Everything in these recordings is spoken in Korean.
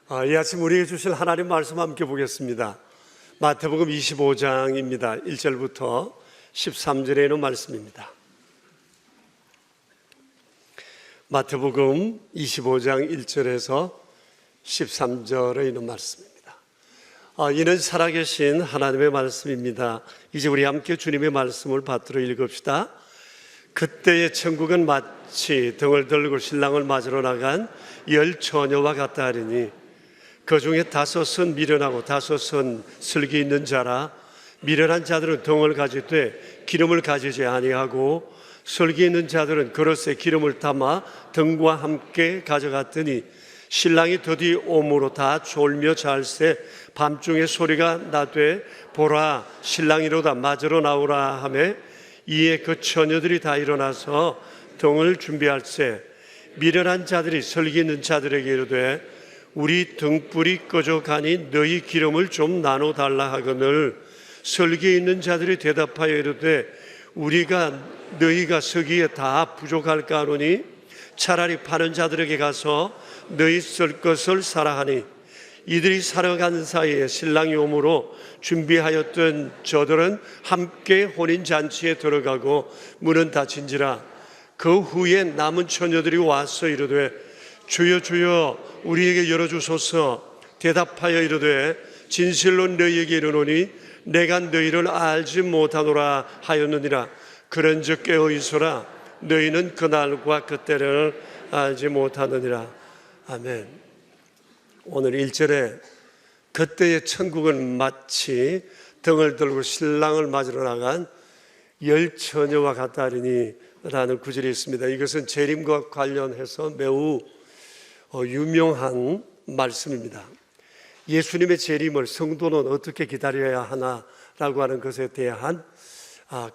이 아침 우리에게 주실 하나님 말씀 함께 보겠습니다. 마태복음 25장입니다. 1절부터 13절에 있는 말씀입니다. 마태복음 25장 1절에서 13절에 있는 말씀입니다. 이는 살아계신 하나님의 말씀입니다. 이제 우리 함께 주님의 말씀을 받들어 읽읍시다. 그때의 천국은 마치 등을 들고 신랑을 맞으러 나간 10 처녀와 같다 하리니 그 중에 5은 미련하고 5은 슬기 있는 자라. 미련한 자들은 등을 가지되 기름을 가지지 아니하고 슬기 있는 자들은 그릇에 기름을 담아 등과 함께 가져갔더니 신랑이 드디 오므로 다 졸며 잘새 밤중에 소리가 나되 보라 신랑이로다 맞으러 나오라 하매 이에 그 처녀들이 다 일어나서 등을 준비할세 미련한 자들이 슬기 있는 자들에게 이르되 우리 등불이 꺼져 가니 너희 기름을 좀 나눠 달라 하거늘 슬기 있는 자들이 대답하여 이르되 너희가 서기에 다 부족할까 하노니 차라리 파는 자들에게 가서 너희 쓸 것을 사라 하니 이들이 사러 가는 사이에 신랑이 오므로 준비하였던 저들은 함께 혼인잔치에 들어가고 문은 닫힌지라. 그 후에 남은 처녀들이 와서 이르되 주여 주여 우리에게 열어주소서. 대답하여 이르되 진실로 너희에게 이르노니 내가 너희를 알지 못하노라 하였느니라. 그런즉 깨어 있으라. 너희는 그날과 그때를 알지 못하느니라. 아멘. 오늘 1절에 그때의 천국은 마치 등을 들고 신랑을 맞으러 나간 10 처녀와 같다 하리니 라는 구절이 있습니다. 이것은 재림과 관련해서 매우 유명한 말씀입니다. 예수님의 재림을 성도는 어떻게 기다려야 하나라고 하는 것에 대한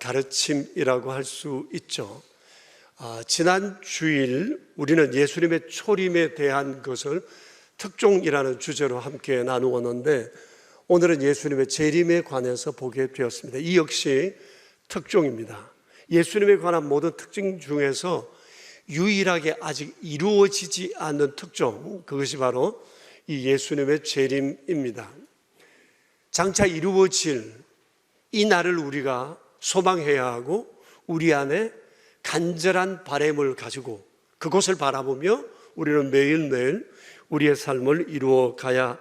가르침이라고 할 수 있죠. 지난 주일 우리는 예수님의 초림에 대한 것을 특종이라는 주제로 함께 나누었는데 오늘은 예수님의 재림에 관해서 보게 되었습니다. 이 역시 특종입니다. 예수님에 관한 모든 특징 중에서 유일하게 아직 이루어지지 않는 특종, 그것이 바로 이 예수님의 재림입니다. 장차 이루어질 이 날을 우리가 소망해야 하고 우리 안에 간절한 바람을 가지고 그것을 바라보며 우리는 매일매일 우리의 삶을 이루어 가야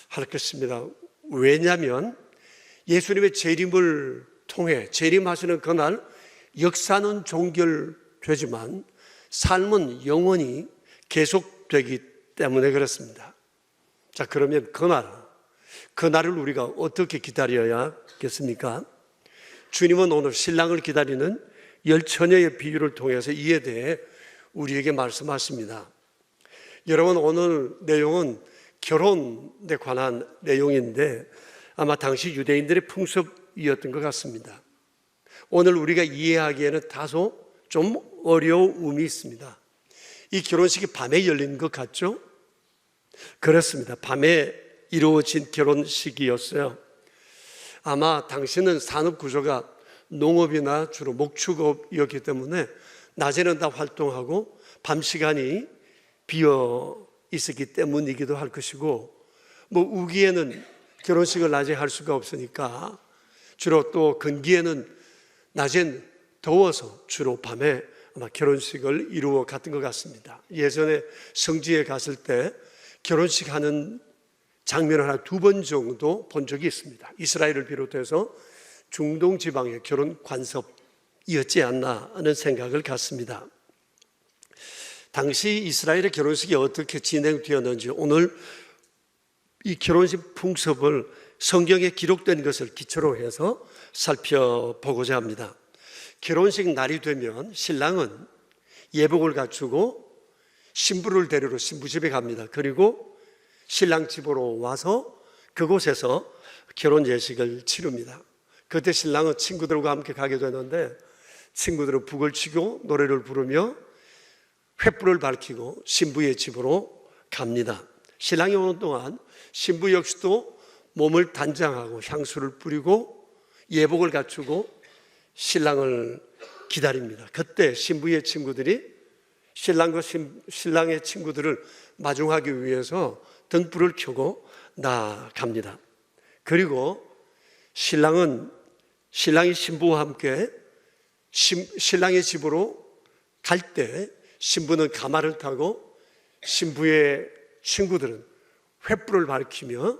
할 것입니다. 왜냐하면 예수님의 재림을 통해 재림하시는 그날 역사는 종결되지만 삶은 영원히 계속되기 때문에 그렇습니다. 자, 그러면 그날을 우리가 어떻게 기다려야겠습니까? 주님은 오늘 신랑을 기다리는 10 처녀의 비유를 통해서 이에 대해 우리에게 말씀하십니다. 여러분, 오늘 내용은 결혼에 관한 내용인데 아마 당시 유대인들의 풍습이었던 것 같습니다. 오늘 우리가 이해하기에는 다소 좀 어려움이 있습니다. 이 결혼식이 밤에 열린 것 같죠? 그렇습니다. 밤에 이루어진 결혼식이었어요. 아마 당시는 산업 구조가 농업이나 주로 목축업이었기 때문에 낮에는 다 활동하고 밤 시간이 비어 있었기 때문이기도 할 것이고 우기에는 결혼식을 낮에 할 수가 없으니까 주로 또 건기에는 낮엔 더워서 주로 밤에 아마 결혼식을 이루어 갔던 것 같습니다. 예전에 성지에 갔을 때 결혼식 하는 장면을 한 2번 정도 본 적이 있습니다. 이스라엘을 비롯해서 중동 지방의 결혼 관습이었지 않나 하는 생각을 갖습니다. 당시 이스라엘의 결혼식이 어떻게 진행되었는지 오늘 이 결혼식 풍습을 성경에 기록된 것을 기초로 해서 살펴보고자 합니다. 결혼식 날이 되면 신랑은 예복을 갖추고 신부를 데리러 신부집에 갑니다. 그리고 신랑 집으로 와서 그곳에서 결혼 예식을 치릅니다. 그때 신랑은 친구들과 함께 가게 되는데 친구들은 북을 치고 노래를 부르며 횃불을 밝히고 신부의 집으로 갑니다. 신랑이 오는 동안 신부 역시도 몸을 단장하고 향수를 뿌리고 예복을 갖추고 신랑을 기다립니다. 그때 신부의 친구들이 신랑과 신랑의 친구들을 마중하기 위해서 등불을 켜고 나갑니다. 그리고 신랑이 신부와 함께 신랑의 집으로 갈 때 신부는 가마를 타고 신부의 친구들은 횃불을 밝히며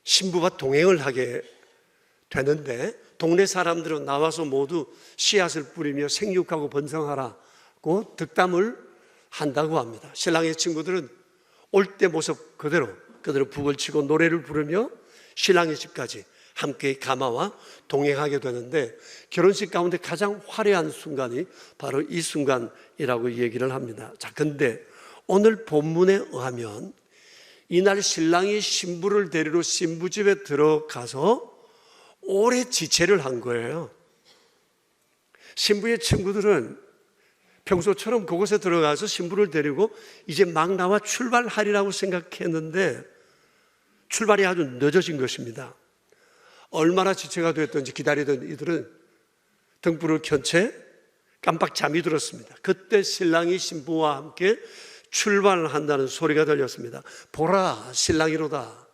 신부와 동행을 하게 되는데, 동네 사람들은 나와서 모두 씨앗을 뿌리며 생육하고 번성하라고 득담을 한다고 합니다. 신랑의 친구들은 올 때 모습 그대로 북을 치고 노래를 부르며 신랑의 집까지 함께 가마와 동행하게 되는데, 결혼식 가운데 가장 화려한 순간이 바로 이 순간이라고 얘기를 합니다. 자, 근데 오늘 본문에 의하면 이날 신랑이 신부를 데리러 신부집에 들어가서 오래 지체를 한 거예요. 신부의 친구들은 평소처럼 그곳에 들어가서 신부를 데리고 이제 막 나와 출발하리라고 생각했는데 출발이 아주 늦어진 것입니다. 얼마나 지체가 됐든지 기다리던 이들은 등불을 켠 채 깜빡 잠이 들었습니다. 그때 신랑이 신부와 함께 출발한다는 소리가 들렸습니다. 보라, 신랑이로다.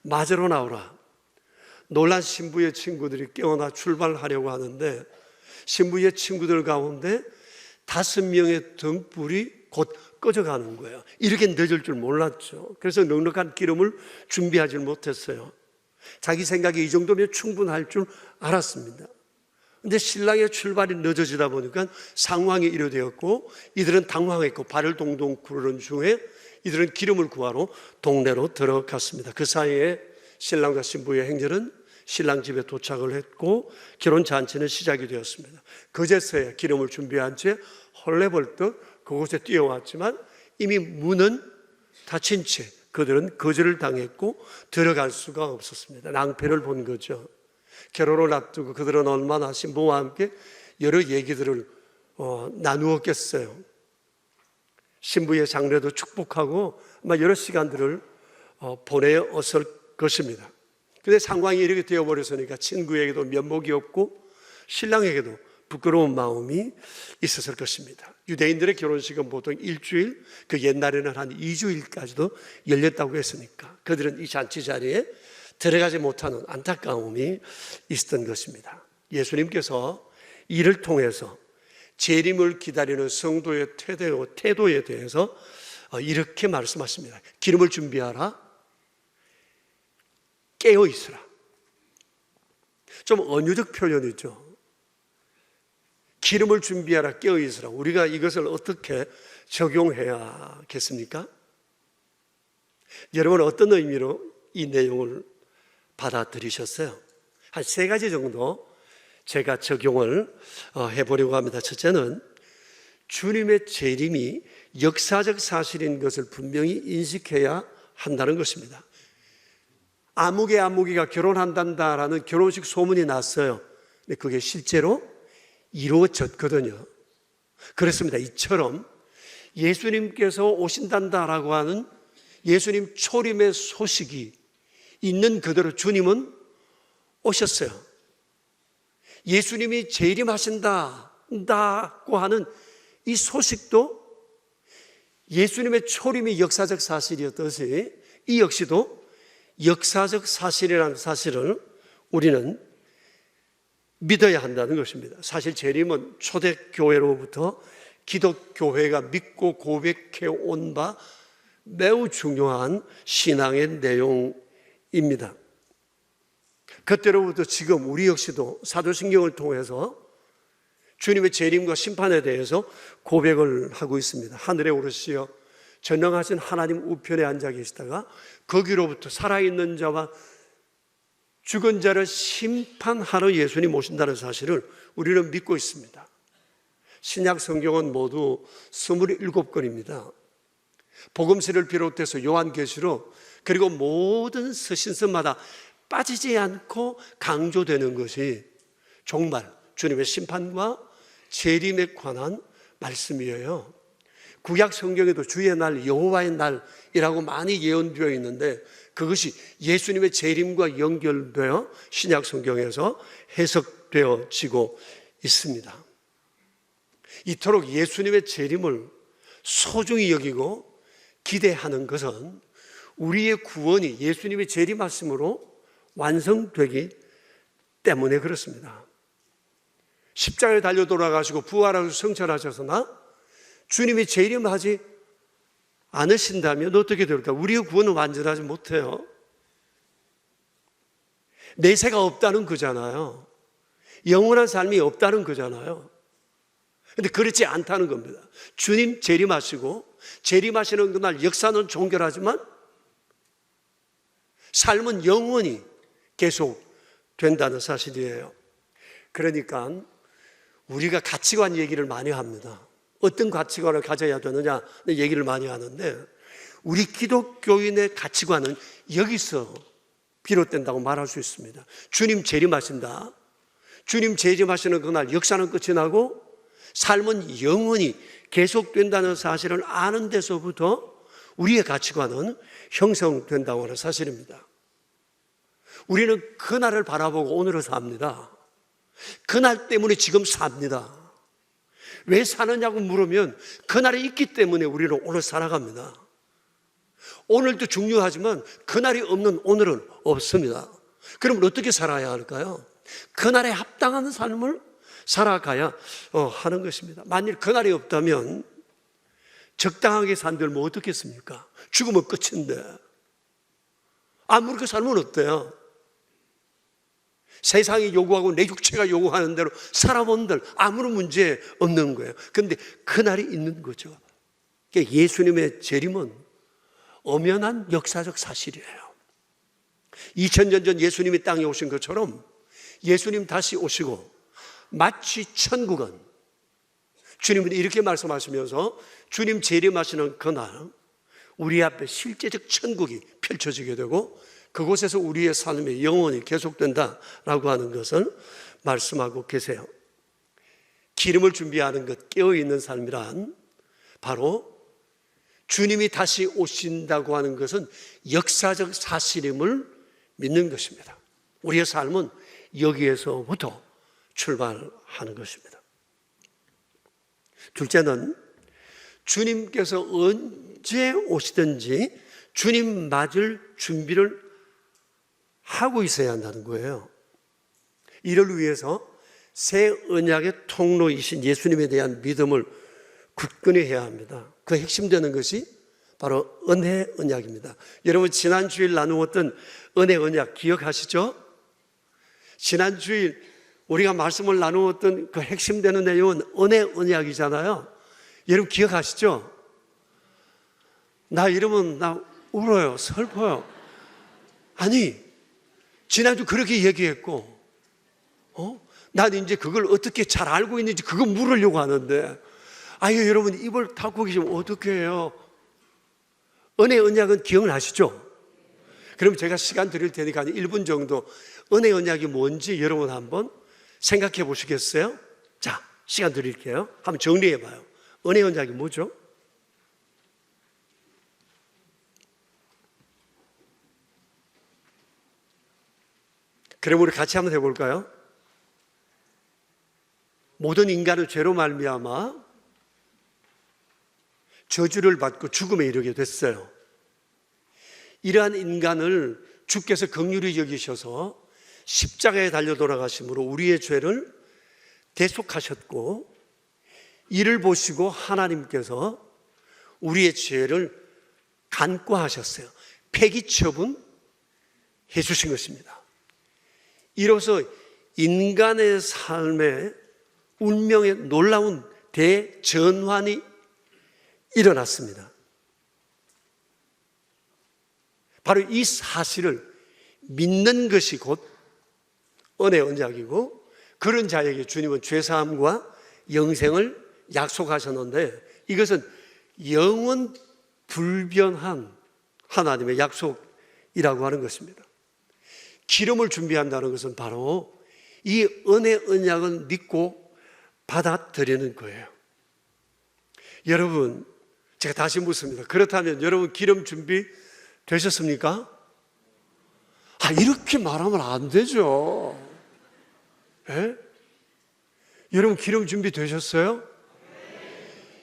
맞으러 나오라. 놀란 신부의 친구들이 깨어나 출발하려고 하는데 신부의 친구들 가운데 5명의 등불이 곧 꺼져가는 거예요. 이렇게 늦을 줄 몰랐죠. 그래서 넉넉한 기름을 준비하지 못했어요. 자기 생각에 이 정도면 충분할 줄 알았습니다. 근데 신랑의 출발이 늦어지다 보니까 상황이 이래되었고 이들은 당황했고 발을 동동 구르는 중에 이들은 기름을 구하러 동네로 들어갔습니다. 그 사이에 신랑과 신부의 행렬은 신랑 집에 도착을 했고 결혼 잔치는 시작이 되었습니다. 그제서야 기름을 준비한 채 헐레벌떡 그곳에 뛰어왔지만 이미 문은 닫힌 채 그들은 거절을 당했고 들어갈 수가 없었습니다. 낭패를 본 거죠. 결혼을 앞두고 그들은 얼마나 신부와 함께 여러 얘기들을 나누었겠어요. 신부의 장례도 축복하고 아마 여러 시간들을 보내었을 것입니다. 그런데 상황이 이렇게 되어버렸으니까 친구에게도 면목이 없고 신랑에게도 부끄러운 마음이 있었을 것입니다. 유대인들의 결혼식은 보통 일주일, 그 옛날에는 한 2주일까지도 열렸다고 했으니까 그들은 이 잔치 자리에 들어가지 못하는 안타까움이 있었던 것입니다. 예수님께서 이를 통해서 재림을 기다리는 성도의 태도에 대해서 이렇게 말씀하십니다. 기름을 준비하라. 깨어 있으라. 좀 언유적 표현이죠. 기름을 준비하라, 깨어 있으라. 우리가 이것을 어떻게 적용해야겠습니까? 여러분 어떤 의미로 이 내용을 받아들이셨어요? 한 3가지 정도 제가 적용을 해보려고 합니다. 첫째는 주님의 재림이 역사적 사실인 것을 분명히 인식해야 한다는 것입니다. 아무개가 결혼한단다라는 결혼식 소문이 났어요. 근데 그게 실제로 이루어졌거든요. 그렇습니다. 이처럼 예수님께서 오신단다라고 하는 예수님 초림의 소식이 있는 그대로 주님은 오셨어요. 예수님이 재림하신다고 하는 이 소식도 예수님의 초림이 역사적 사실이었듯이 이 역시도 역사적 사실이라는 사실을 우리는 믿어야 한다는 것입니다. 사실 재림은 초대교회로부터 기독교회가 믿고 고백해온 바 매우 중요한 신앙의 내용입니다. 그때로부터 지금 우리 역시도 사도신경을 통해서 주님의 재림과 심판에 대해서 고백을 하고 있습니다. 하늘에 오르시어 전능하신 하나님 우편에 앉아 계시다가 거기로부터 살아있는 자와 죽은 자를 심판하러 예수님 오신다는 사실을 우리는 믿고 있습니다. 신약 성경은 모두 27권입니다. 복음서를 비롯해서 요한계시록 그리고 모든 서신서마다 빠지지 않고 강조되는 것이 정말 주님의 심판과 재림에 관한 말씀이에요. 구약 성경에도 주의 날, 여호와의 날이라고 많이 예언되어 있는데 그것이 예수님의 재림과 연결되어 신약 성경에서 해석되어지고 있습니다. 이토록 예수님의 재림을 소중히 여기고 기대하는 것은 우리의 구원이 예수님의 재림하심으로 완성되기 때문에 그렇습니다. 십자가에 달려 돌아가시고 부활하고 성천하셔서나 주님이 재림하지 않으신다면 어떻게 될까? 우리의 구원은 완전하지 못해요. 내세가 없다는 거잖아요. 영원한 삶이 없다는 거잖아요. 근데 그렇지 않다는 겁니다. 주님 재림하시고 재림하시는 그날 역사는 종결하지만 삶은 영원히 계속 된다는 사실이에요. 그러니까 우리가 가치관 얘기를 많이 합니다. 어떤 가치관을 가져야 되느냐 얘기를 많이 하는데 우리 기독교인의 가치관은 여기서 비롯된다고 말할 수 있습니다. 주님 재림하신다. 주님 재림하시는 그날 역사는 끝이 나고 삶은 영원히 계속된다는 사실을 아는 데서부터 우리의 가치관은 형성된다고 하는 사실입니다. 우리는 그날을 바라보고 오늘을 삽니다. 그날 때문에 지금 삽니다. 왜 사느냐고 물으면 그날이 있기 때문에 우리는 오늘 살아갑니다. 오늘도 중요하지만 그날이 없는 오늘은 없습니다. 그럼 어떻게 살아야 할까요? 그날에 합당한 삶을 살아가야 하는 것입니다. 만일 그날이 없다면 적당하게 산들면 어떻겠습니까? 죽으면 끝인데 아무렇게 살면 어때요? 세상이 요구하고 내 육체가 요구하는 대로 살아본들 아무런 문제 없는 거예요. 그런데 그날이 있는 거죠. 그러니까 예수님의 재림은 엄연한 역사적 사실이에요. 2000년 전 예수님이 땅에 오신 것처럼 예수님 다시 오시고 마치 천국은 주님은 이렇게 말씀하시면서 주님 재림하시는 그날 우리 앞에 실제적 천국이 펼쳐지게 되고 그곳에서 우리의 삶이 영원히 계속된다라고 하는 것을 말씀하고 계세요. 기름을 준비하는 것, 깨어있는 삶이란 바로 주님이 다시 오신다고 하는 것은 역사적 사실임을 믿는 것입니다. 우리의 삶은 여기에서부터 출발하는 것입니다. 둘째는 주님께서 언제 오시든지 주님 맞을 준비를 하고 있어야 한다는 거예요. 이를 위해서 새 언약의 통로이신 예수님에 대한 믿음을 굳건히 해야 합니다. 그 핵심되는 것이 바로 은혜 언약입니다. 여러분 지난 주일 나누었던 은혜 언약 기억하시죠? 지난 주일 우리가 말씀을 나누었던 그 핵심되는 내용은 은혜 언약이잖아요. 여러분 기억하시죠? 나 이러면 나 울어요. 슬퍼요. 아니 지난주 그렇게 얘기했고 난 이제 그걸 어떻게 잘 알고 있는지 그거 물으려고 하는데 아유 여러분 입을 닫고 계시면 어떻게 해요? 은혜 언약은 기억나시죠? 그럼 제가 시간 드릴 테니까 1분 정도 은혜 언약이 뭔지 여러분 한번 생각해 보시겠어요? 자, 시간 드릴게요. 한번 정리해 봐요. 은혜 언약이 뭐죠? 그럼 우리 같이 한번 해볼까요? 모든 인간은 죄로 말미암아 저주를 받고 죽음에 이르게 됐어요. 이러한 인간을 주께서 긍휼히 여기셔서 십자가에 달려 돌아가심으로 우리의 죄를 대속하셨고 이를 보시고 하나님께서 우리의 죄를 간과하셨어요. 폐기 처분해 주신 것입니다. 이로써 인간의 삶에 운명의 놀라운 대전환이 일어났습니다. 바로 이 사실을 믿는 것이 곧 은혜 언약이고 그런 자에게 주님은 죄사함과 영생을 약속하셨는데 이것은 영원 불변한 하나님의 약속이라고 하는 것입니다. 기름을 준비한다는 것은 바로 이 은혜 언약을 믿고 받아들이는 거예요. 여러분, 제가 다시 묻습니다. 그렇다면 여러분 기름 준비 되셨습니까? 이렇게 말하면 안 되죠. 예? 여러분 기름 준비 되셨어요?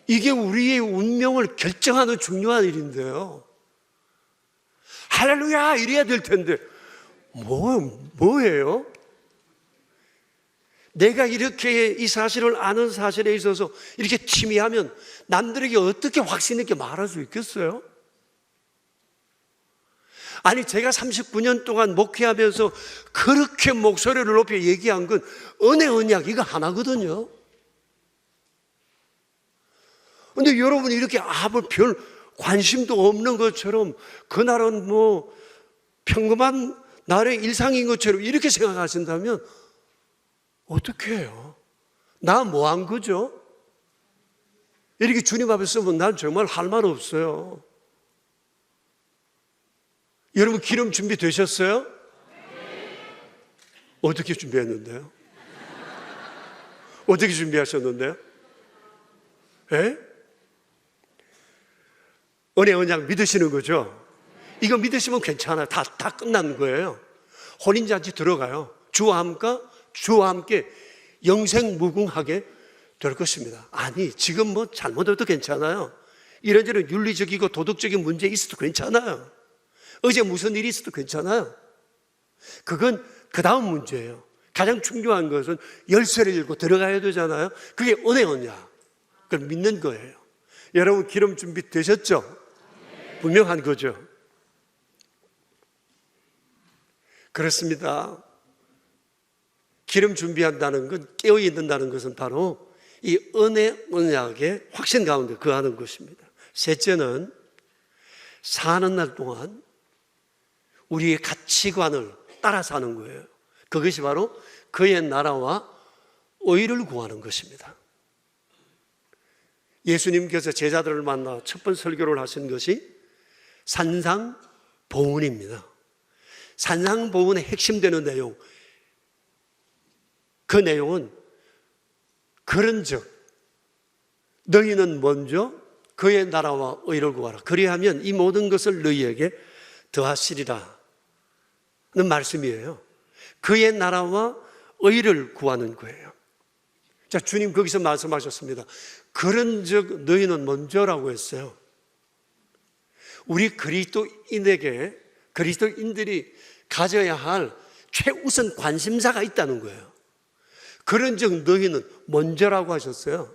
이게 우리의 운명을 결정하는 중요한 일인데요. 할렐루야 이래야 될 텐데 뭐예요? 내가 이렇게 이 사실을 아는 사실에 있어서 이렇게 침해하면 남들에게 어떻게 확신 있게 말할 수 있겠어요? 아니 제가 39년 동안 목회하면서 그렇게 목소리를 높여 얘기한 건 은혜 언약 이거 하나거든요. 근데 여러분이 이렇게 별 관심도 없는 것처럼 그날은 뭐 평범한 날의 일상인 것처럼 이렇게 생각하신다면 어떻게 해요? 나 뭐 한 거죠? 이렇게 주님 앞에 서면 난 정말 할 말 없어요. 여러분 기름 준비되셨어요? 어떻게 준비했는데요? 어떻게 준비하셨는데요? 예? 은혜 언약 믿으시는 거죠? 이거 믿으시면 괜찮아요. 다 끝난 거예요. 혼인잔치 들어가요. 주와 함께 영생 무궁하게 될 것입니다. 아니 지금 뭐 잘못해도 괜찮아요. 이런저런 윤리적이고 도덕적인 문제 있어도 괜찮아요. 어제 무슨 일이 있어도 괜찮아요. 그건 그 다음 문제예요. 가장 중요한 것은 열쇠를 잃고 들어가야 되잖아요. 그게 은혜 언약. 그걸 믿는 거예요. 여러분 기름 준비 되셨죠? 분명한 거죠. 그렇습니다. 기름 준비한다는 건 깨어있는다는 것은 바로 이 은혜 언약의 확신 가운데 거하는 것입니다. 셋째는 사는 날 동안 우리의 가치관을 따라 사는 거예요. 그것이 바로 그의 나라와 의를 구하는 것입니다. 예수님께서 제자들을 만나 첫 번째 설교를 하신 것이 산상보훈입니다. 산상보훈의 핵심되는 내용, 그 내용은 그런즉 너희는 먼저 그의 나라와 의를 구하라. 그리하면 이 모든 것을 너희에게 더하시리라 는 말씀이에요. 그의 나라와 의를 구하는 거예요. 자, 주님 거기서 말씀하셨습니다. 그런즉 너희는 먼저라고 했어요. 우리 그리스도인들이 가져야 할 최우선 관심사가 있다는 거예요. 그런즉 너희는 먼저라고 하셨어요.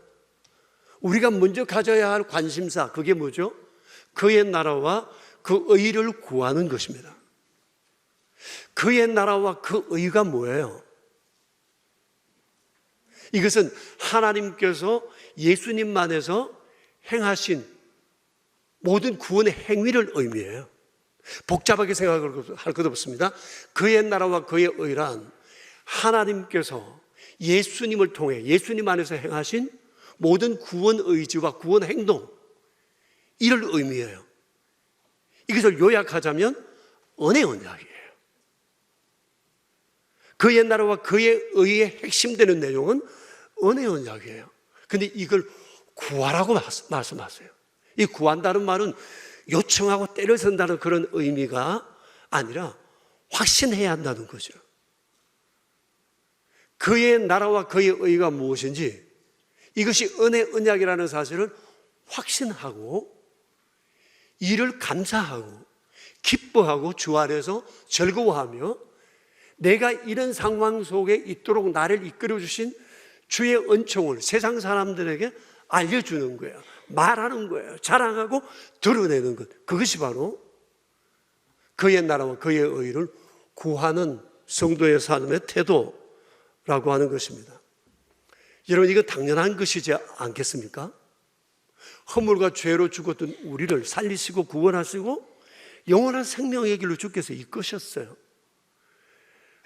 우리가 먼저 가져야 할 관심사, 그게 뭐죠? 그의 나라와 그 의를 구하는 것입니다. 그의 나라와 그 의가 뭐예요? 이것은 하나님께서 예수님만에서 행하신 모든 구원의 행위를 의미해요. 복잡하게 생각할 것 없습니다. 그의 나라와 그의 의란 하나님께서 예수님을 통해 예수님 안에서 행하신 모든 구원 의지와 구원 행동, 이를 의미해요. 이것을 요약하자면 은혜 언약이에요. 그의 나라와 그의 의의 핵심되는 내용은 은혜 언약이에요. 근데 이걸 구하라고 말씀하세요. 이 구한다는 말은 요청하고 때려선다는 그런 의미가 아니라 확신해야 한다는 거죠. 그의 나라와 그의 의가 무엇인지, 이것이 은혜 언약이라는 사실을 확신하고 이를 감사하고 기뻐하고 주 안에서 즐거워하며 내가 이런 상황 속에 있도록 나를 이끌어 주신 주의 은총을 세상 사람들에게 알려주는 거예요. 말하는 거예요. 자랑하고 드러내는 것. 그것이 바로 그의 나라와 그의 의를 구하는 성도의 삶의 태도라고 하는 것입니다. 여러분, 이거 당연한 것이지 않겠습니까? 허물과 죄로 죽었던 우리를 살리시고 구원하시고 영원한 생명의 길로 주께서 이끄셨어요.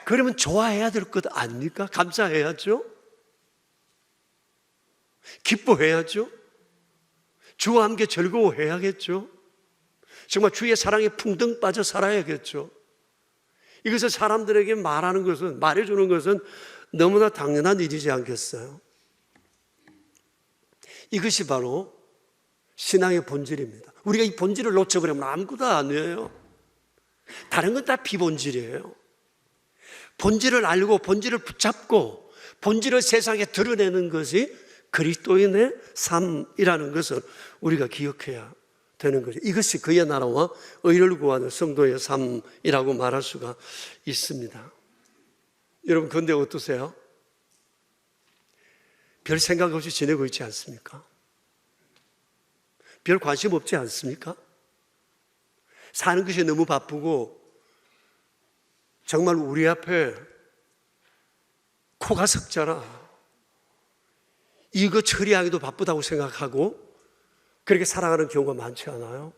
그러면 좋아해야 될 것 아닙니까? 감사해야죠. 기뻐해야죠. 주와 함께 즐거워해야겠죠. 정말 주의 사랑에 풍덩 빠져 살아야겠죠. 이것을 사람들에게 말해주는 것은 너무나 당연한 일이지 않겠어요? 이것이 바로 신앙의 본질입니다. 우리가 이 본질을 놓쳐버리면 아무것도 아니에요. 다른 건 다 비본질이에요. 본질을 알고 본질을 붙잡고 본질을 세상에 드러내는 것이 그리스도인의 삶이라는 것을 우리가 기억해야 되는 거죠. 이것이 그의 나라와 의를 구하는 성도의 삶이라고 말할 수가 있습니다. 여러분, 그런데 어떠세요? 별 생각 없이 지내고 있지 않습니까? 별 관심 없지 않습니까? 사는 것이 너무 바쁘고 정말 우리 앞에 코가 석자라 이거 처리하기도 바쁘다고 생각하고 그렇게 살아가는 경우가 많지 않아요?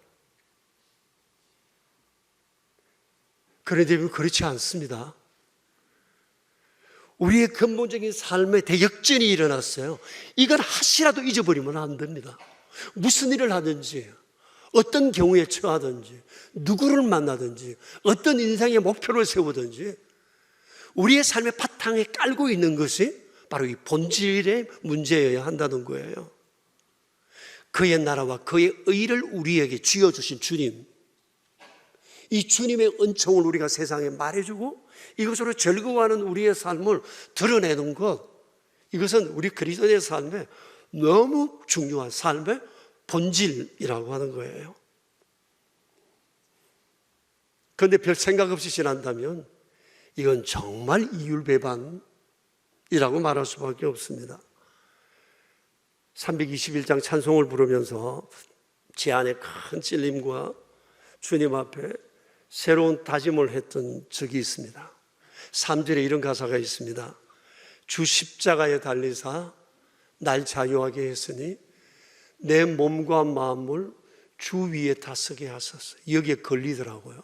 그런데 그렇지 않습니다. 우리의 근본적인 삶에 대역전이 일어났어요. 이건 하시라도 잊어버리면 안 됩니다. 무슨 일을 하든지, 어떤 경우에 처하든지, 누구를 만나든지, 어떤 인생의 목표를 세우든지 우리의 삶의 바탕에 깔고 있는 것이 바로 이 본질의 문제여야 한다는 거예요. 그의 나라와 그의 의를 우리에게 쥐어주신 주님, 이 주님의 은총을 우리가 세상에 말해주고 이것으로 즐거워하는 우리의 삶을 드러내는 것, 이것은 우리 그리스도의 삶에 너무 중요한 삶의 본질이라고 하는 거예요. 그런데 별 생각 없이 지난다면 이건 정말 이율배반이라고 말할 수밖에 없습니다. 321장 찬송을 부르면서 제 안에 큰 찔림과 주님 앞에 새로운 다짐을 했던 적이 있습니다. 3절에 이런 가사가 있습니다. 주 십자가에 달리사 날 자유하게 했으니 내 몸과 마음을 주 위에 다스게 하소서. 여기에 걸리더라고요.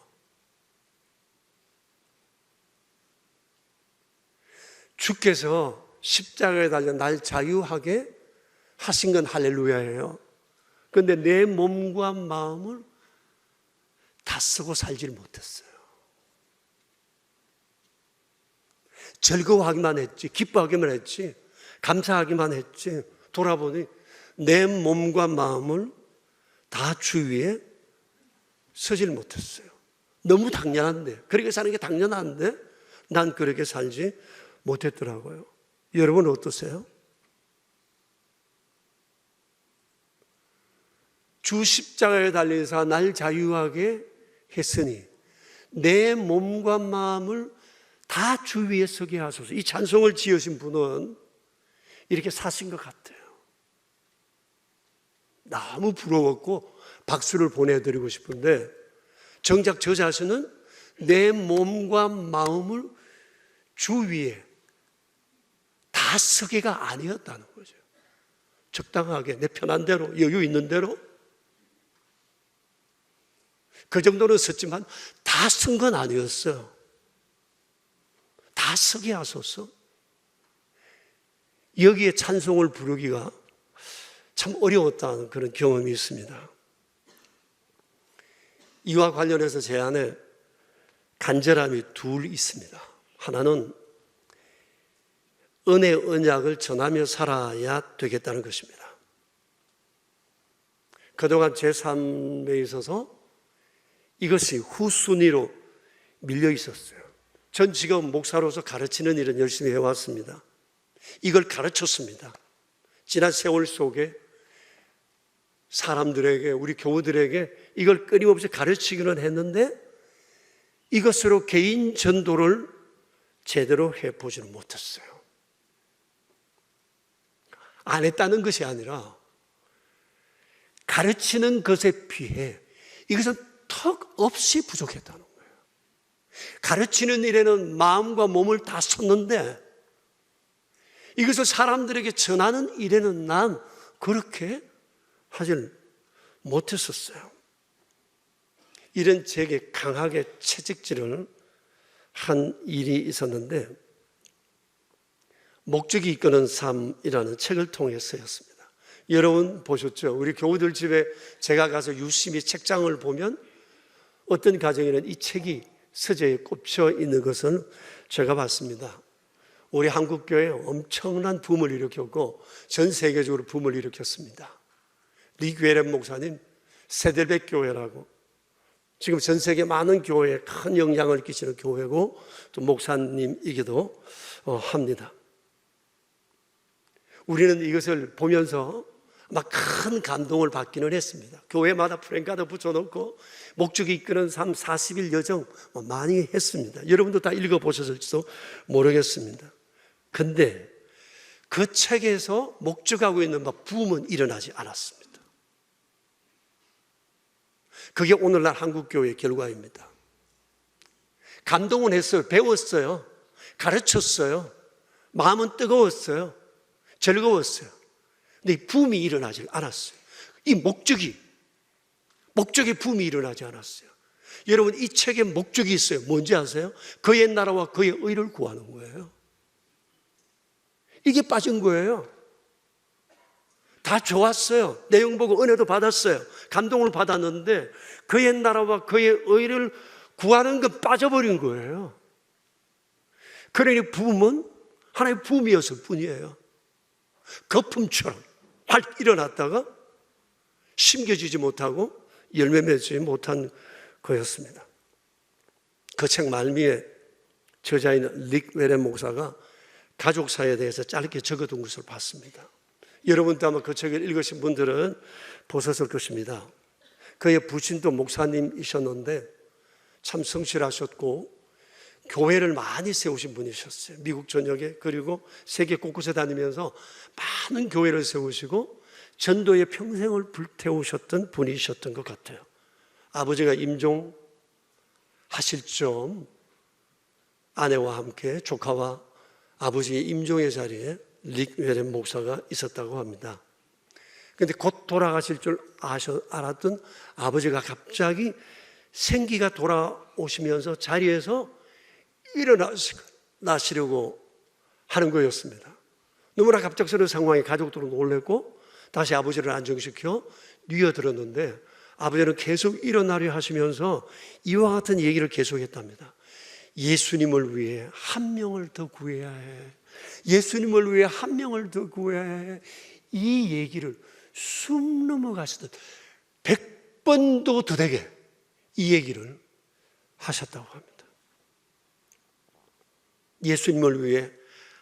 주께서 십자가에 달려 날 자유하게 하신 건 할렐루야예요. 그런데 내 몸과 마음을 다 쓰고 살지를 못했어요. 즐거워하기만 했지, 기뻐하기만 했지, 감사하기만 했지, 돌아보니 내 몸과 마음을 다 주 위에 서지를 못했어요. 너무 당연한데, 그렇게 사는 게 당연한데 난 그렇게 살지 못했더라고요. 여러분 어떠세요? 주 십자가에 달려서 날 자유하게 했으니 내 몸과 마음을 다 주 위에 서게 하소서. 이 찬송을 지으신 분은 이렇게 사신 것 같아요. 너무 부러웠고 박수를 보내드리고 싶은데 정작 저 자신은 내 몸과 마음을 주 위에 다 서게가 아니었다는 거죠. 적당하게 내 편한 대로, 여유 있는 대로 그 정도는 섰지만 다 쓴 건 아니었어요. 다 서게 하소서. 여기에 찬송을 부르기가 참 어려웠다는 그런 경험이 있습니다. 이와 관련해서 제 안에 간절함이 둘 있습니다. 하나는 은혜 언약을 전하며 살아야 되겠다는 것입니다. 그동안 제 삶에 있어서 이것이 후순위로 밀려 있었어요. 전 지금 목사로서 가르치는 일은 열심히 해왔습니다. 이걸 가르쳤습니다. 지난 세월 속에 사람들에게, 우리 교우들에게 이걸 끊임없이 가르치기는 했는데 이것으로 개인 전도를 제대로 해보지는 못했어요. 안 했다는 것이 아니라 가르치는 것에 비해 이것은 턱없이 부족했다는 거예요. 가르치는 일에는 마음과 몸을 다 쏟는데 이것을 사람들에게 전하는 일에는 난 그렇게 하질 못했었어요. 이런 제게 강하게 채찍질을 한 일이 있었는데 목적이 이끄는 삶이라는 책을 통해서였습니다. 여러분 보셨죠? 우리 교우들 집에 제가 가서 유심히 책장을 보면 어떤 가정에는 이 책이 서재에 꼽혀 있는 것을 제가 봤습니다. 우리 한국교회에 엄청난 붐을 일으켰고 전 세계적으로 붐을 일으켰습니다. 리귀에렘 목사님 세델백 교회라고 지금 전 세계 많은 교회에 큰 영향을 끼치는 교회고 또 목사님이기도 합니다. 우리는 이것을 보면서 막 큰 감동을 받기는 했습니다. 교회마다 프랭카드 붙여놓고 목적이 이끄는 삶 40일 여정 많이 했습니다. 여러분도 다 읽어보셨을지도 모르겠습니다. 근데 그 책에서 목적하고 있는 부흥은 일어나지 않았습니다. 그게 오늘날 한국교회의 결과입니다. 감동은 했어요. 배웠어요. 가르쳤어요. 마음은 뜨거웠어요. 즐거웠어요. 근데 이 붐이 일어나지 않았어요. 이 목적의 붐이 일어나지 않았어요. 여러분, 이 책에 목적이 있어요. 뭔지 아세요? 그의 나라와 그의 의를 구하는 거예요. 이게 빠진 거예요. 다 좋았어요. 내용 보고 은혜도 받았어요. 감동을 받았는데 그의 나라와 그의 의를 구하는 건 빠져버린 거예요. 그러니 붐은 하나의 붐이었을 뿐이에요. 거품처럼 확 일어났다가 심겨지지 못하고 열매 맺지 못한 거였습니다. 그 책 말미에 저자인 릭 웨렌 목사가 가족사에 대해서 짧게 적어둔 것을 봤습니다. 여러분도 아마 그 책을 읽으신 분들은 보셨을 것입니다. 그의 부친도 목사님이셨는데 참 성실하셨고 교회를 많이 세우신 분이셨어요. 미국 전역에, 그리고 세계 곳곳에 다니면서 많은 교회를 세우시고 전도에 평생을 불태우셨던 분이셨던 것 같아요. 아버지가 임종하실 점 아내와 함께 조카와 아버지의 임종의 자리에 릭 웨렌 목사가 있었다고 합니다. 그런데 곧 돌아가실 줄 알았던 아버지가 갑자기 생기가 돌아오시면서 자리에서 일어나시려고 하는 거였습니다. 너무나 갑작스러운 상황에 가족들은 놀랐고 다시 아버지를 안정시켜 뉘어들었는데 아버지는 계속 일어나려 하시면서 이와 같은 얘기를 계속했답니다. 예수님을 위해 한 명을 더 구해야 해. 예수님을 위해 한 명을 더 구해야 해. 이 얘기를 숨 넘어가시듯 100번도 더 되게 이 얘기를 하셨다고 합니다. 예수님을 위해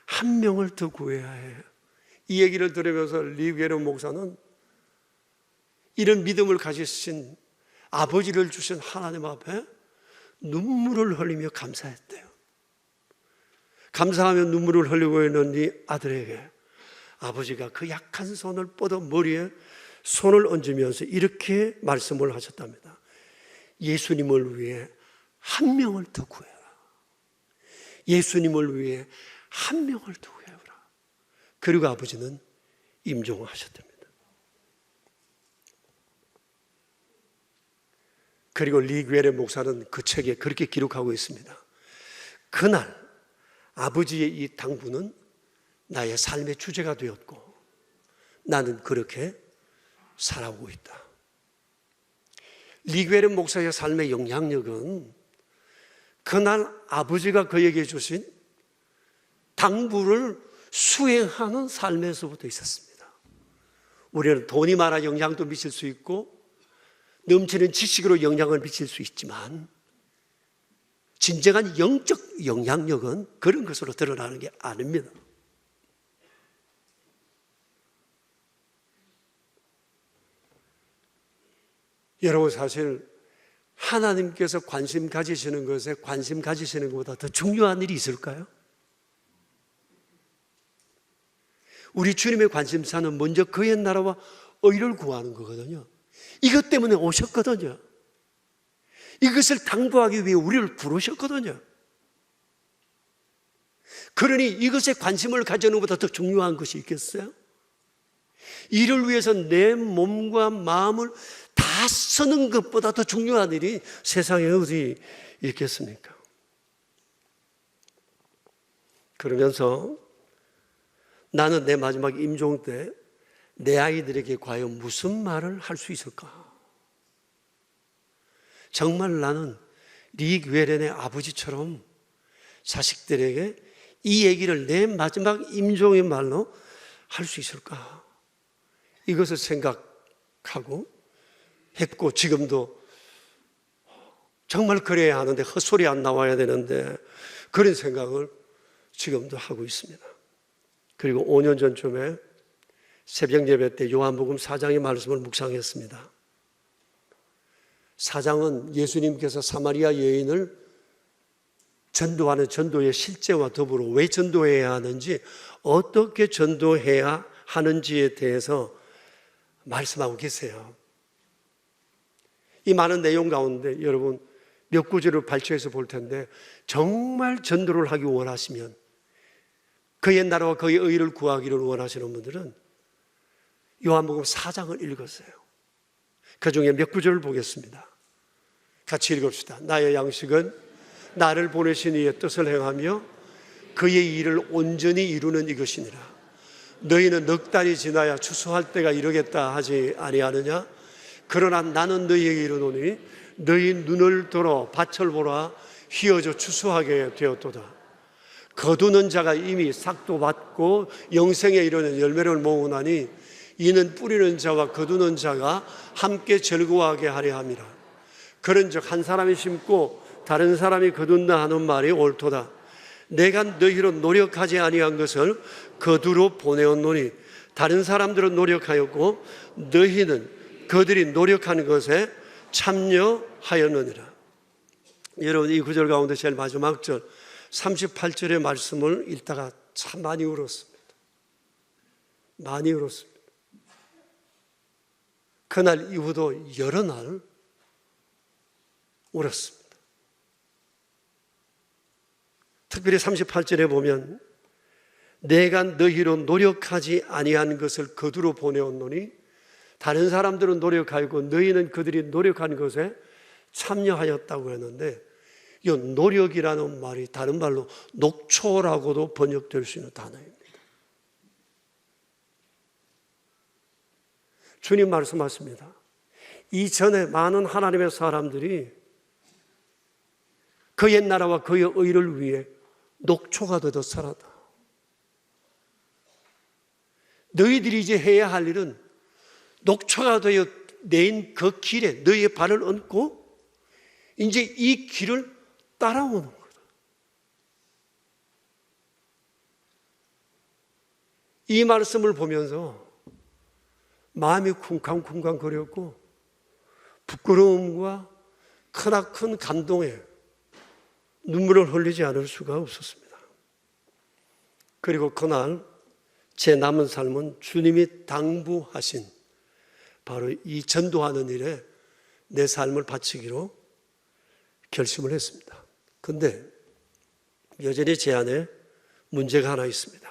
한 명을 더 구해야 해. 이 얘기를 들으면서 릭 웨렌 목사는 이런 믿음을 가지신 아버지를 주신 하나님 앞에 눈물을 흘리며 감사했대요. 감사하며 눈물을 흘리고 있는 이 아들에게 아버지가 그 약한 손을 뻗어 머리에 손을 얹으면서 이렇게 말씀을 하셨답니다. 예수님을 위해 한 명을 더 구해라. 예수님을 위해 한 명을 더 구해라. 그리고 아버지는 임종하셨답니다. 그리고 릭 웨렌 목사는 그 책에 그렇게 기록하고 있습니다. 그날 아버지의 이 당부는 나의 삶의 주제가 되었고 나는 그렇게 살아오고 있다. 릭 웨렌 목사의 삶의 영향력은 그날 아버지가 그에게 주신 당부를 수행하는 삶에서부터 있었습니다. 우리는 돈이 많아 영향도 미칠 수 있고 넘치는 지식으로 영향을 미칠 수 있지만 진정한 영적 영향력은 그런 것으로 드러나는 게 아닙니다. 여러분, 사실 하나님께서 관심 가지시는 것에 관심 가지시는 것보다 더 중요한 일이 있을까요? 우리 주님의 관심사는 먼저 그의 나라와 의를 구하는 거거든요. 이것 때문에 오셨거든요. 이것을 당부하기 위해 우리를 부르셨거든요. 그러니 이것에 관심을 가지는 것보다 더 중요한 것이 있겠어요? 이를 위해서 내 몸과 마음을 다 쓰는 것보다 더 중요한 일이 세상에 어디 있겠습니까? 그러면서 나는 내 마지막 임종 때 내 아이들에게 과연 무슨 말을 할 수 있을까? 정말 나는 릭 웨렌의 아버지처럼 자식들에게 이 얘기를 내 마지막 임종의 말로 할 수 있을까? 이것을 생각하고 했고 지금도 정말 그래야 하는데 헛소리 안 나와야 되는데 그런 생각을 지금도 하고 있습니다. 그리고 5년 전쯤에 새벽 예배 때 요한복음 4장의 말씀을 묵상했습니다. 4장은 예수님께서 사마리아 여인을 전도하는 전도의 실제와 더불어 왜 전도해야 하는지, 어떻게 전도해야 하는지에 대해서 말씀하고 계세요. 이 많은 내용 가운데 여러분 몇 구절을 발췌해서 볼 텐데, 정말 전도를 하기 원하시면, 그의 나라와 그의 의를 구하기를 원하시는 분들은 요한복음 4장을 읽으세요. 그 중에 몇 구절을 보겠습니다. 같이 읽읍시다. 나의 양식은 나를 보내신 이의 뜻을 행하며 그의 일을 온전히 이루는 이것이니라. 너희는 넉 달이 지나야 추수할 때가 이르겠다 하지 아니하느냐? 그러나 나는 너희에게 이르노니 너희 눈을 들어 밭을 보라. 휘어져 추수하게 되었도다. 거두는 자가 이미 삭도 받고 영생에 이르는 열매를 모으나니 이는 뿌리는 자와 거두는 자가 함께 즐거워하게 하려 함이라. 그런즉 한 사람이 심고 다른 사람이 거둔다 하는 말이 옳도다. 내가 너희로 노력하지 아니한 것을 거두러 보내었노니 다른 사람들은 노력하였고 너희는 그들이 노력하는 것에 참여하였느니라. 여러분, 이 구절 가운데 제일 마지막 절 38절의 말씀을 읽다가 참 많이 울었습니다. 많이 울었습니다. 그날 이후도 여러 날 울었습니다. 특별히 38절에 보면 내가 너희로 노력하지 아니한 것을 거두러 보내었노니 다른 사람들은 노력하였고 너희는 그들이 노력한 것에 참여하였다고 했는데, 이 노력이라는 말이 다른 말로 녹초라고도 번역될 수 있는 단어입니다. 주님 말씀하십니다. 이전에 많은 하나님의 사람들이 그의 나라와 그의 의를 위해 녹초가 되어 살았다. 너희들이 이제 해야 할 일은 녹초가 되어 내인 그 길에 너희의 발을 얹고 이제 이 길을 따라오는 거다. 이 말씀을 보면서 마음이 쿵쾅쿵쾅 거렸고 부끄러움과 크나큰 감동에 눈물을 흘리지 않을 수가 없었습니다. 그리고 그날 제 남은 삶은 주님이 당부하신 바로 이 전도하는 일에 내 삶을 바치기로 결심을 했습니다. 그런데 여전히 제 안에 문제가 하나 있습니다.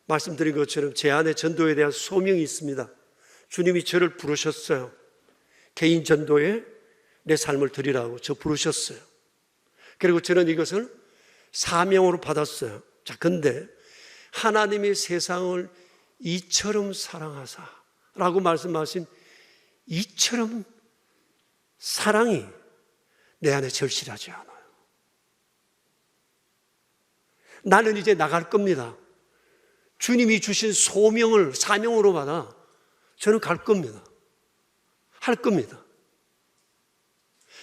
말씀드린 것처럼 제 안에 전도에 대한 소명이 있습니다. 주님이 저를 부르셨어요. 개인 전도에 내 삶을 드리라고 저 부르셨어요. 그리고 저는 이것을 사명으로 받았어요. 자, 근데 하나님이 세상을 이처럼 사랑하사 라고 말씀하신 이처럼 사랑이 내 안에 절실하지 않아요. 나는 이제 나갈 겁니다. 주님이 주신 소명을 사명으로 받아 저는 갈 겁니다. 할 겁니다.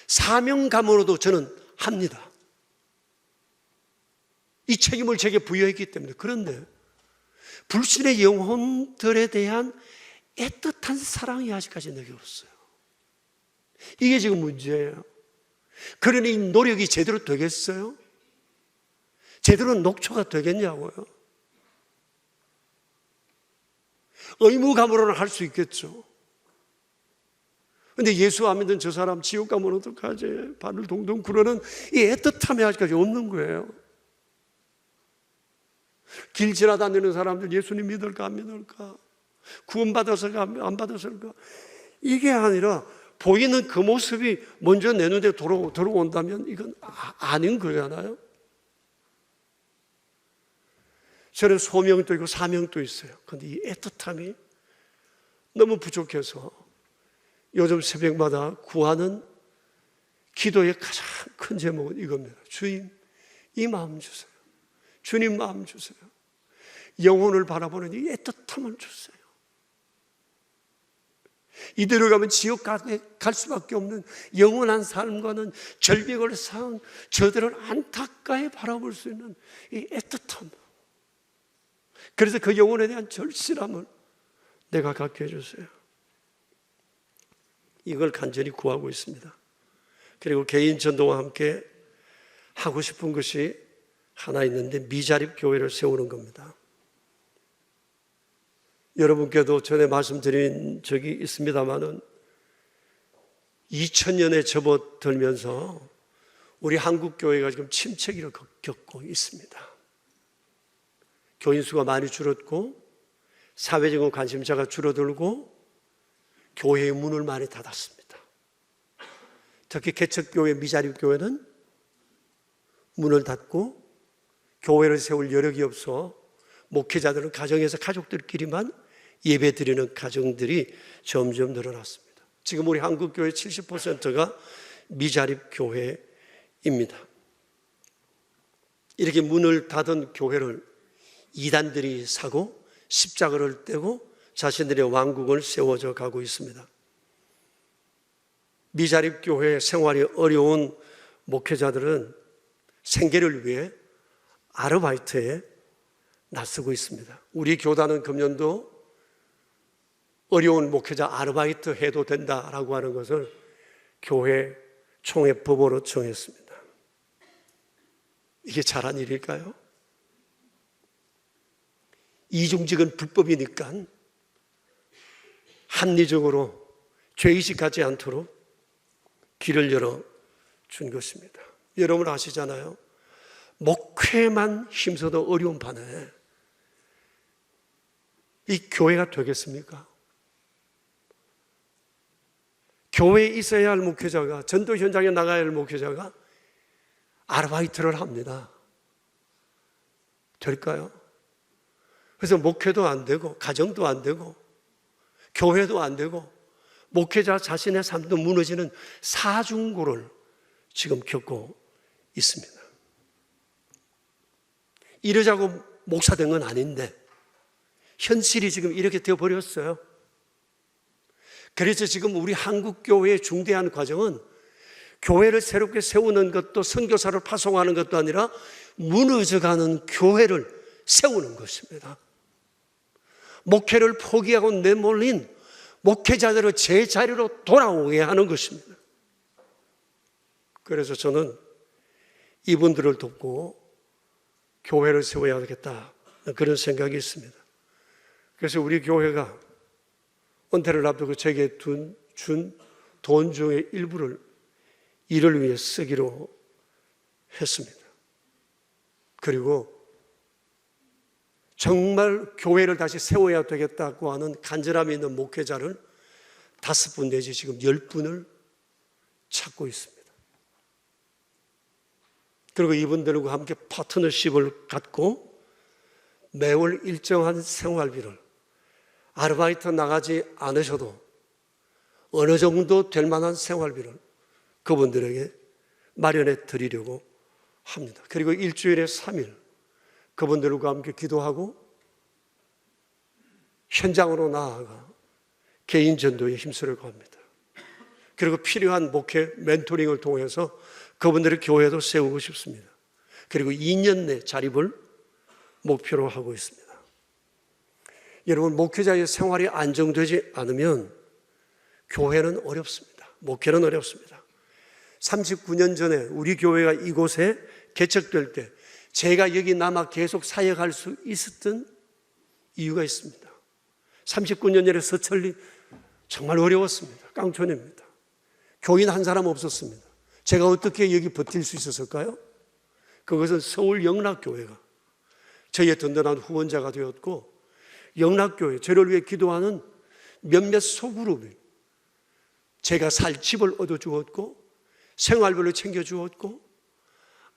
사명감으로도 저는 합니다. 이 책임을 제게 부여했기 때문에. 그런데 불신의 영혼들에 대한 애틋한 사랑이 아직까지 내게 없어요. 이게 지금 문제예요. 그러니 이 노력이 제대로 되겠어요? 제대로 녹초가 되겠냐고요? 의무감으로는 할 수 있겠죠. 근데 예수 안 믿는 저 사람 지옥 가면 어떡하지? 발을 동동 구르는 이 애틋함이 아직까지 없는 거예요. 길 지나다니는 사람들 예수님 믿을까 안 믿을까? 구원받았을까 안 받았을까? 이게 아니라 보이는 그 모습이 먼저 내 눈에 들어온다면 이건 아닌 거잖아요. 저는 소명도 있고 사명도 있어요. 그런데 이 애틋함이 너무 부족해서 요즘 새벽마다 구하는 기도의 가장 큰 제목은 이겁니다. 주님, 이 마음 주세요. 주님 마음 주세요. 영혼을 바라보는 이 애틋함을 주세요. 이대로 가면 지옥 갈 수밖에 없는 영원한 삶과는 절벽을 쌓은 저들을 안타까이 바라볼 수 있는 이 애틋함. 그래서 그 영혼에 대한 절실함을 내가 갖게 해주세요. 이걸 간절히 구하고 있습니다. 그리고 개인 전도와 함께 하고 싶은 것이 하나 있는데 미자립 교회를 세우는 겁니다. 여러분께도 전에 말씀드린 적이 있습니다마는 2000년에 접어들면서 우리 한국 교회가 지금 침체기를 겪고 있습니다. 교인 수가 많이 줄었고 사회적인 관심사가 줄어들고 교회의 문을 많이 닫았습니다. 특히 개척교회, 미자립교회는 문을 닫고 교회를 세울 여력이 없어 목회자들은 가정에서 가족들끼리만 예배드리는 가정들이 점점 늘어났습니다. 지금 우리 한국교회 70%가 미자립교회입니다. 이렇게 문을 닫은 교회를 이단들이 사고 십자가를 떼고 자신들의 왕국을 세워져 가고 있습니다. 미자립교회 생활이 어려운 목회자들은 생계를 위해 아르바이트에 나서고 있습니다. 우리 교단은 금년도 어려운 목회자 아르바이트 해도 된다라고 하는 것을 교회 총회법으로 정했습니다. 이게 잘한 일일까요? 이중직은 불법이니까 합리적으로 죄의식 갖지 않도록 길을 열어준 것입니다. 여러분 아시잖아요. 목회만 힘써도 어려운 판에 이 교회가 되겠습니까? 교회에 있어야 할 목회자가, 전도 현장에 나가야 할 목회자가 아르바이트를 합니다. 될까요? 그래서 목회도 안 되고 가정도 안 되고 교회도 안 되고 목회자 자신의 삶도 무너지는 사중고를 지금 겪고 있습니다. 이러자고 목사 된 건 아닌데 현실이 지금 이렇게 되어버렸어요. 그래서 지금 우리 한국교회의 중대한 과정은 교회를 새롭게 세우는 것도 선교사를 파송하는 것도 아니라 무너져가는 교회를 세우는 것입니다. 목회를 포기하고 내몰린 목회자들을 제자리로 돌아오게 하는 것입니다. 그래서 저는 이분들을 돕고 교회를 세워야 하겠다, 그런 생각이 있습니다. 그래서 우리 교회가 은퇴를 앞두고 제게 준 돈 중의 일부를 이를 위해 쓰기로 했습니다. 그리고 정말 교회를 다시 세워야 되겠다고 하는 간절함이 있는 목회자를 5분 내지 지금 10분을 찾고 있습니다. 그리고 이분들과 함께 파트너십을 갖고 매월 일정한 생활비를 아르바이트 나가지 않으셔도 어느 정도 될 만한 생활비를 그분들에게 마련해 드리려고 합니다. 그리고 일주일에 3일 그분들과 함께 기도하고 현장으로 나아가 개인 전도에 힘쓰려고 합니다. 그리고 필요한 목회 멘토링을 통해서 그분들의 교회도 세우고 싶습니다. 그리고 2년 내 자립을 목표로 하고 있습니다. 여러분, 목회자의 생활이 안정되지 않으면 교회는 어렵습니다. 목회는 어렵습니다. 39년 전에 우리 교회가 이곳에 개척될 때 제가 여기 남아 계속 사역할 수 있었던 이유가 있습니다. 39년 전에 서천리 정말 어려웠습니다. 깡촌입니다. 교인 한 사람 없었습니다. 제가 어떻게 여기 버틸 수 있었을까요? 그것은 서울 영락교회가 저희의 든든한 후원자가 되었고, 영락교회, 저를 위해 기도하는 몇몇 소그룹이 제가 살 집을 얻어주었고 생활비를 챙겨주었고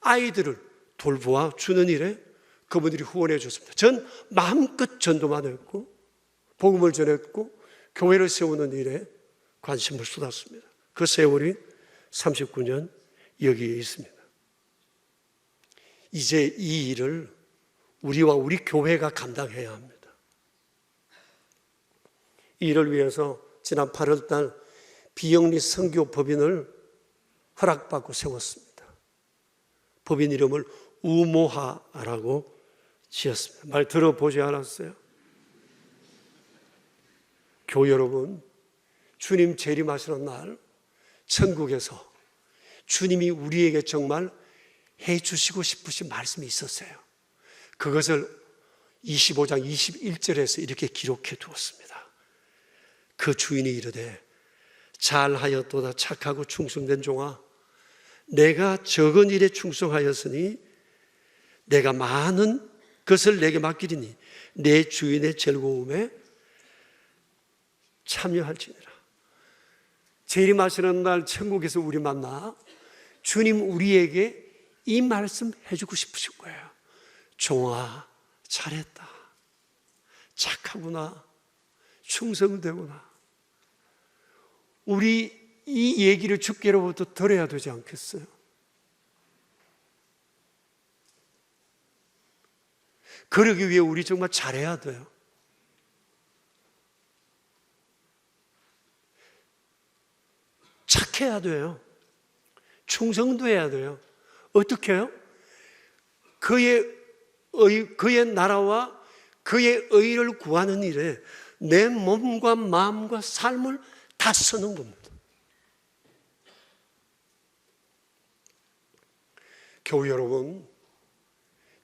아이들을 돌보아 주는 일에 그분들이 후원해 줬습니다. 전 마음껏 전도만 했고 복음을 전했고 교회를 세우는 일에 관심을 쏟았습니다. 그 세월이 39년 여기에 있습니다. 이제 이 일을 우리와 우리 교회가 감당해야 합니다. 이 일을 위해서 지난 8월 달 비영리 선교 법인을 허락받고 세웠습니다. 법인 이름을 우모하라고 지었습니다. 말 들어보지 않았어요? 교회 여러분, 주님 재림하시는 날 천국에서 주님이 우리에게 정말 해주시고 싶으신 말씀이 있었어요. 그것을 25장 21절에서 이렇게 기록해 두었습니다. 그 주인이 이르되 잘하였도다 착하고 충성된 종아, 내가 적은 일에 충성하였으니 내가 많은 것을 내게 맡기리니 내 주인의 즐거움에 참여할지니라. 재림하시는 날 천국에서 우리 만나 주님 우리에게 이 말씀 해주고 싶으신 거예요. 종아, 잘했다. 착하구나. 충성되구나. 우리 이 얘기를 주께로부터 들어야 되지 않겠어요? 그러기 위해 우리 정말 잘해야 돼요. 착해야 돼요. 충성도 해야 돼요. 어떻게 해요? 그의 나라와 그의 의를 구하는 일에 내 몸과 마음과 삶을 다 쓰는 겁니다. 교회 여러분,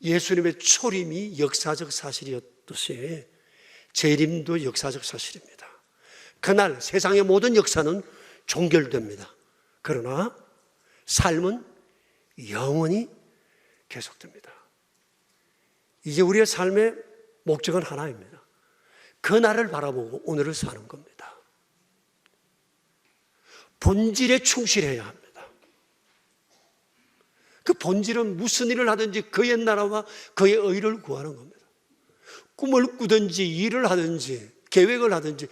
예수님의 초림이 역사적 사실이었듯이 재림도 역사적 사실입니다. 그날 세상의 모든 역사는 종결됩니다. 그러나 삶은 영원히 계속됩니다. 이제 우리의 삶의 목적은 하나입니다. 그날을 바라보고 오늘을 사는 겁니다. 본질에 충실해야 합니다. 그 본질은 무슨 일을 하든지 그의 나라와 그의 의를 구하는 겁니다. 꿈을 꾸든지 일을 하든지 계획을 하든지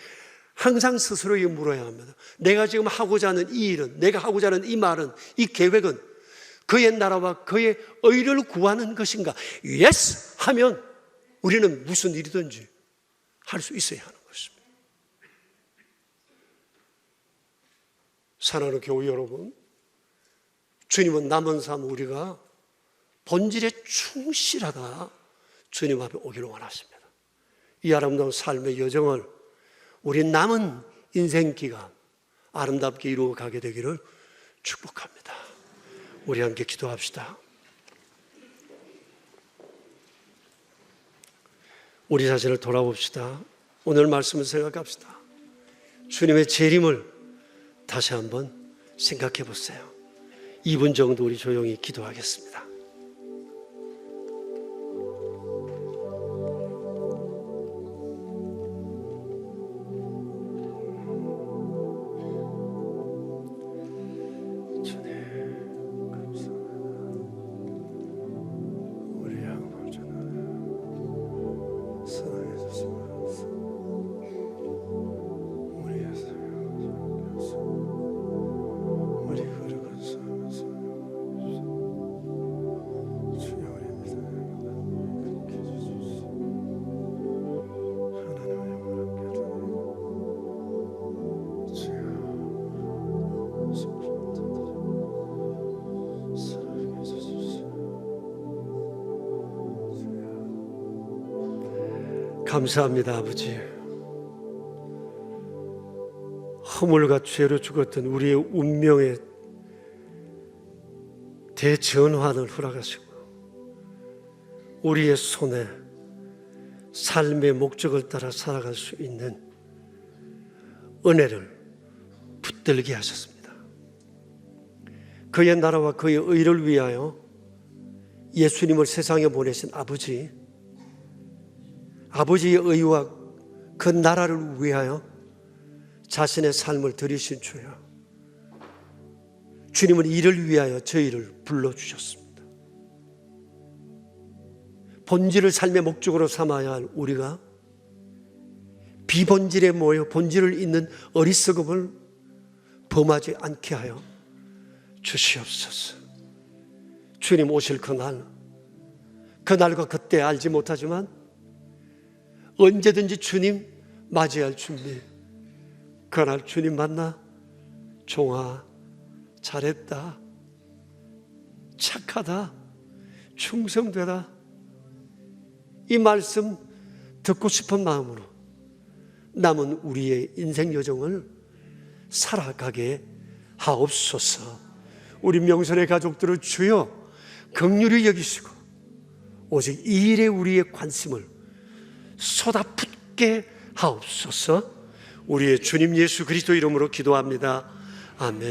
항상 스스로에게 물어야 합니다. 내가 지금 하고자 하는 이 일은, 내가 하고자 하는 이 말은, 이 계획은 그의 나라와 그의 의를 구하는 것인가? Yes! 하면 우리는 무슨 일이든지 할 수 있어야 하는 것입니다. 사랑하는 교회 여러분, 주님은 남은 삶 우리가 본질에 충실하다 주님 앞에 오기를 원하십니다. 이 아름다운 삶의 여정을 우리 남은 인생 기간 아름답게 이루어 가게 되기를 축복합니다. 우리 함께 기도합시다. 우리 자신을 돌아봅시다. 오늘 말씀을 생각합시다. 주님의 재림을 다시 한번 생각해 보세요. 2분 정도 우리 조용히 기도하겠습니다. 감사합니다, 아버지. 허물과 죄로 죽었던 우리의 운명의 대전환을 허락하시고 우리의 손에 삶의 목적을 따라 살아갈 수 있는 은혜를 붙들게 하셨습니다. 그의 나라와 그의 의를 위하여 예수님을 세상에 보내신 아버지의 의와 그 나라를 위하여 자신의 삶을 들이신 주여, 주님은 이를 위하여 저희를 불러주셨습니다. 본질을 삶의 목적으로 삼아야 할 우리가 비본질에 모여 본질을 잇는 어리석음을 범하지 않게 하여 주시옵소서. 주님 오실 그날과 그때 알지 못하지만 언제든지 주님 맞이할 준비, 그날 주님 만나 종아 잘했다, 착하다, 충성되다, 이 말씀 듣고 싶은 마음으로 남은 우리의 인생 여정을 살아가게 하옵소서. 우리 명선의 가족들을 주여 긍휼히 여기시고 오직 이 일에 우리의 관심을 쏟아붓게 하옵소서. 우리의 주님 예수 그리스도 이름으로 기도합니다. 아멘.